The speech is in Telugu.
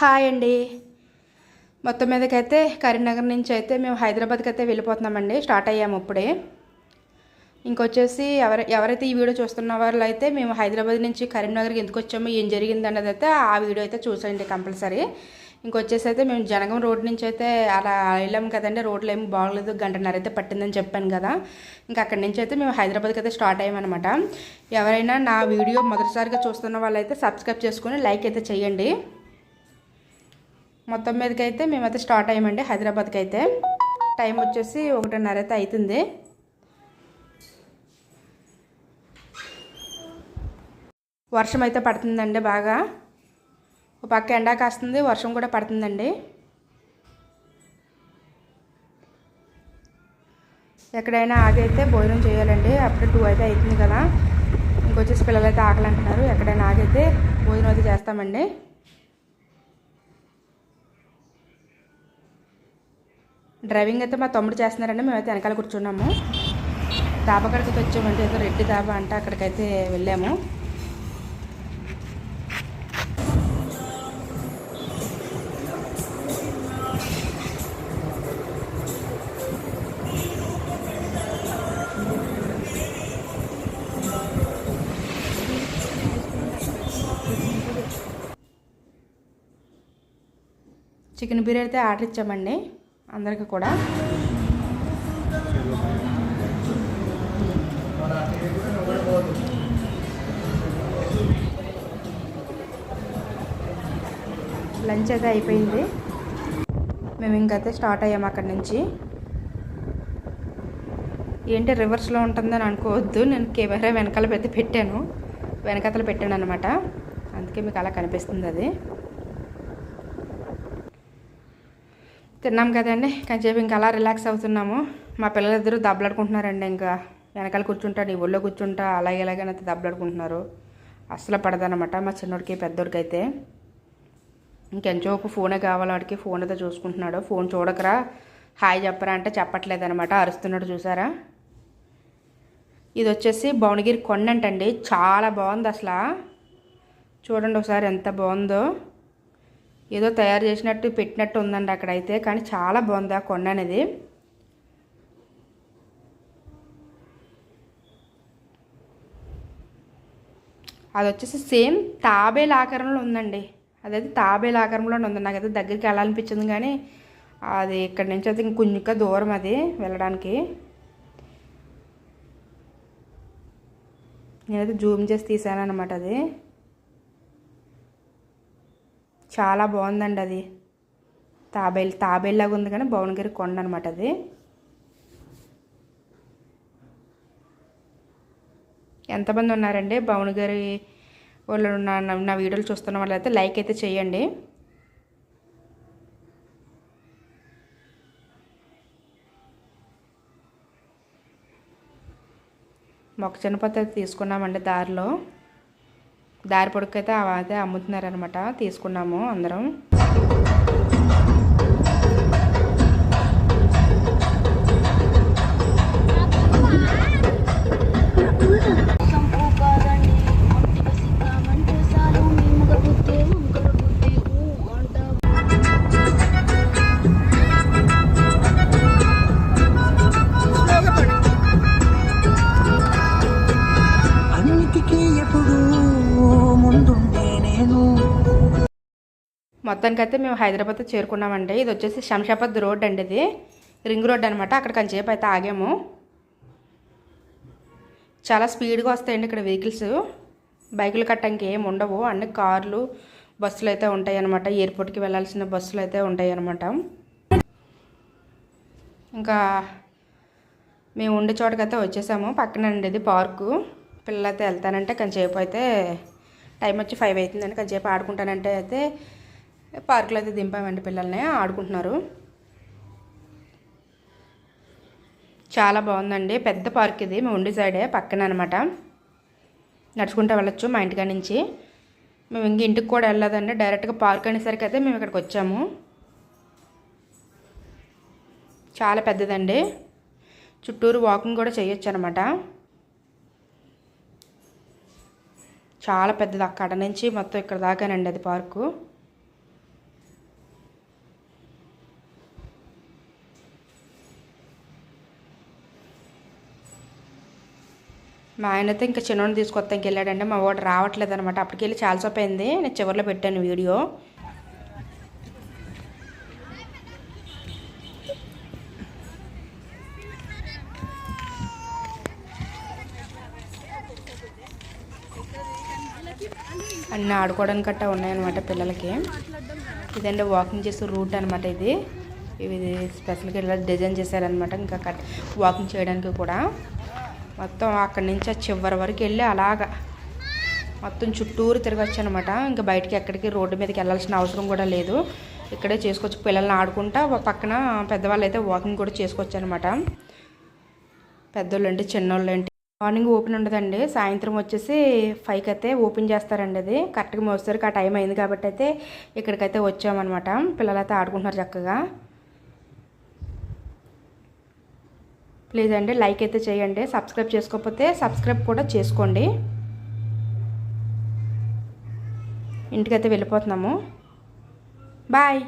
హాయ్ అండి. మొత్తం మీదకైతే కరీంనగర్ నుంచి అయితే మేము హైదరాబాద్కి అయితే వెళ్ళిపోతున్నామండి. స్టార్ట్ అయ్యాము ఇప్పుడే. ఇంకొచ్చేసి ఎవరైతే ఈ వీడియో చూస్తున్న వాళ్ళు అయితే మేము హైదరాబాద్ నుంచి కరీంనగర్కి ఎందుకు వచ్చామో ఏం జరిగింది అన్నది అయితే ఆ వీడియో అయితే చూసేయండి కంపల్సరీ. ఇంకొచ్చేసి అయితే మేము జనగం రోడ్ నుంచి అయితే అలా వెళ్ళాము కదండి. రోడ్లు ఏమి బాగలేదు, గంటన్నర అయితే పట్టిందని చెప్పాను కదా. ఇంకా అక్కడి నుంచి అయితే మేము హైదరాబాద్కి అయితే స్టార్ట్ అయ్యామన్నమాట. ఎవరైనా నా వీడియో మొదటిసారిగా చూస్తున్న వాళ్ళైతే సబ్స్క్రైబ్ చేసుకుని లైక్ అయితే చేయండి. మొత్తం మీదకి అయితే మేమైతే స్టార్ట్ అయ్యామండి హైదరాబాద్కి అయితే. టైం వచ్చేసి 1:30 అయితే అవుతుంది. వర్షం అయితే పడుతుందండి బాగా. ఒక పక్క ఎండ కాస్తుంది, వర్షం కూడా పడుతుందండి. ఎక్కడైనా ఆగైతే భోజనం చేయాలండి. అప్పుడు 2 అయితే అవుతుంది కదా. ఇంకొచ్చేసి పిల్లలు అయితే ఆకలి అంటున్నారు. ఎక్కడైనా ఆగైతే భోజనం అయితే చేస్తామండి. డ్రైవింగ్ అయితే మా తమ్ముడు చేస్తున్నారండి. మేమైతే వెనకాల కూర్చున్నాము. దాబా కాడికి వచ్చామంటే ఏదో రెడ్డి దాబా అంటే అక్కడికైతే వెళ్ళాము. చికెన్ బిర్యానీ అయితే ఆర్డర్ ఇచ్చామండి అందరికీ కూడా. లంచ్ అయితే అయిపోయింది. మేము ఇంకైతే స్టార్ట్ అయ్యాము అక్కడి నుంచి. ఏంటి రివర్స్లో ఉంటుందని అనుకోవద్దు, నేను కెమెరా వెనకాల పెట్టాను, వెనకాతలు పెట్టాను అనమాట. అందుకే మీకు అలా కనిపిస్తుంది. అది తిన్నాం కదండి, కొంచెంసేపు ఇంకా అలా రిలాక్స్ అవుతున్నాము. మా పిల్లలిద్దరూ దెబ్బలాడుకుంటున్నారండి. ఇంకా వెనకాల కూర్చుంటా, నీ ఒళ్ళో కూర్చుంటా, అలాగే ఇలాగైతే దెబ్బలాడుకుంటున్నారు. అస్సలు పడదనమాట మా చిన్నోడికి పెద్దోడికి అయితే. ఇంకెంచోపు ఫోనే కావాలి వాడికి. ఫోన్ అయితే చూసుకుంటున్నాడు. ఫోన్ చూడకరా, హాయ్ చెప్పరా అంటే చెప్పట్లేదు అనమాట, అరుస్తున్నాడు చూసారా. ఇది వచ్చేసి భువనగిరి కొండ అంటండి. చాలా బాగుంది అసలు. చూడండి ఒకసారి ఎంత బాగుందో. ఏదో తయారు చేసినట్టు పెట్టినట్టు ఉందండి అక్కడైతే, కానీ చాలా బాగుంది ఆ కొండ అనేది. అది వచ్చేసి సేమ్ తాబేలు ఆకారంలో ఉందండి. అదైతే తాబేలు ఆకారంలోనే ఉంది. నాకైతే దగ్గరికి వెళ్ళాలనిపించింది, కానీ అది ఇక్కడి నుంచి అయితే ఇంకొంచెం దూరం అది వెళ్ళడానికి. నేనైతే జూమ్ చేసి తీసాను అనమాట. అది చాలా బాగుందండి. అది తాబేలులాగా ఉంది, కానీ భువనగిరి కొండ అనమాట అది. ఎంతమంది ఉన్నారండి భువనగిరి వాళ్ళు నా వీడియోలు చూస్తున్న వాళ్ళు అయితే లైక్ అయితే చేయండి. మొక్కజొన్న పొత్తు అయితే తీసుకున్నామండి. దారి పొడుకైతే అయితే అమ్ముతున్నారనమాట. తీసుకున్నాము అందరం. మొత్తానికైతే మేము హైదరాబాద్ చేరుకున్నామండి. ఇది వచ్చేసి శంషాబాద్ రోడ్ అండి. ఇది రింగ్ రోడ్ అనమాట. అక్కడ కొంచెంసేపు అయితే ఆగాము. చాలా స్పీడ్గా వస్తాయండి ఇక్కడ వెహికల్స్. బైకులు కట్టడానికి ఏమి ఉండవు, అన్ని కార్లు బస్సులు అయితే ఉంటాయి అన్నమాట. ఎయిర్పోర్ట్కి వెళ్ళాల్సిన బస్సులు అయితే ఉంటాయి అన్నమాట. ఇంకా మేము ఉండే చోటకైతే వచ్చేసాము. పక్కన ఉండేది పార్కు. పిల్లలైతే వెళ్తానంటే కొంచెంసేపు అయితే టైం వచ్చి 5 అవుతుందండి. కొంచెంసేపు ఆడుకుంటానంటే అయితే పార్కులో అయితే దింపామండి. పిల్లల్ని ఆడుకుంటున్నారు. చాలా బాగుందండి. పెద్ద పార్క్ ఇది. మేము ఉండి సైడే పక్కన అనమాట. నడుచుకుంటూ వెళ్ళొచ్చు మా ఇంటికాడ నుంచి. మేము ఇంక ఇంటికి కూడా వెళ్ళలేదండి, డైరెక్ట్గా పార్క్ అనేసరికి అయితే మేము ఇక్కడికి వచ్చాము. చాలా పెద్దదండి. చుట్టూరు వాకింగ్ కూడా చేయొచ్చు అనమాట. చాలా పెద్దది. అక్కడ నుంచి మొత్తం ఇక్కడ దాకానండి అది పార్కు. మా ఆయన అయితే ఇంకా చిన్నోడిని తీసుకొస్తానికి వెళ్ళాడంటే మా వాడు రావట్లేదు అనమాట. అప్పటికి వెళ్ళి చాలాసేపు అయింది. నేను చివరిలో పెట్టాను వీడియో. అన్నీ ఆడుకోవడానికి గట్టా ఉన్నాయన్నమాట పిల్లలకి. ఇదండి వాకింగ్ చేసే రూట్ అనమాట. ఇది స్పెషల్గా ఇలా డిజైన్ చేశారనమాట. ఇంకా వాకింగ్ చేయడానికి కూడా మొత్తం అక్కడి నుంచి ఆ చివరి వరకు వెళ్ళి అలాగా మొత్తం చుట్టూరు తిరగచ్చు అనమాట. ఇంకా బయటికి ఎక్కడికి రోడ్డు మీదకి వెళ్ళాల్సిన అవసరం కూడా లేదు. ఇక్కడే చేసుకోవచ్చు. పిల్లల్ని ఆడుకుంటా పక్కన పెద్దవాళ్ళు అయితే వాకింగ్ కూడా చేసుకోవచ్చు అనమాట. పెద్దోళ్ళు ఏంటి చిన్నోళ్ళు ఏంటి. మార్నింగ్ ఓపెన్ ఉండదండి. సాయంత్రం వచ్చేసి 5కి అయితే ఓపెన్ చేస్తారండి. అది కరెక్ట్గా మోసరికి ఆ టైం అయింది కాబట్టి అయితే ఇక్కడికైతే వచ్చామన్నమాట. పిల్లలైతే ఆడుకుంటున్నారు చక్కగా. ప్లీజ్ అండి లైక్ అయితే చేయండి. సబ్స్క్రైబ్ చేసుకోకపోతే సబ్స్క్రైబ్ కూడా చేసుకోండి. ఇంటికైతే వెళ్ళిపోతున్నాము. బాయ్.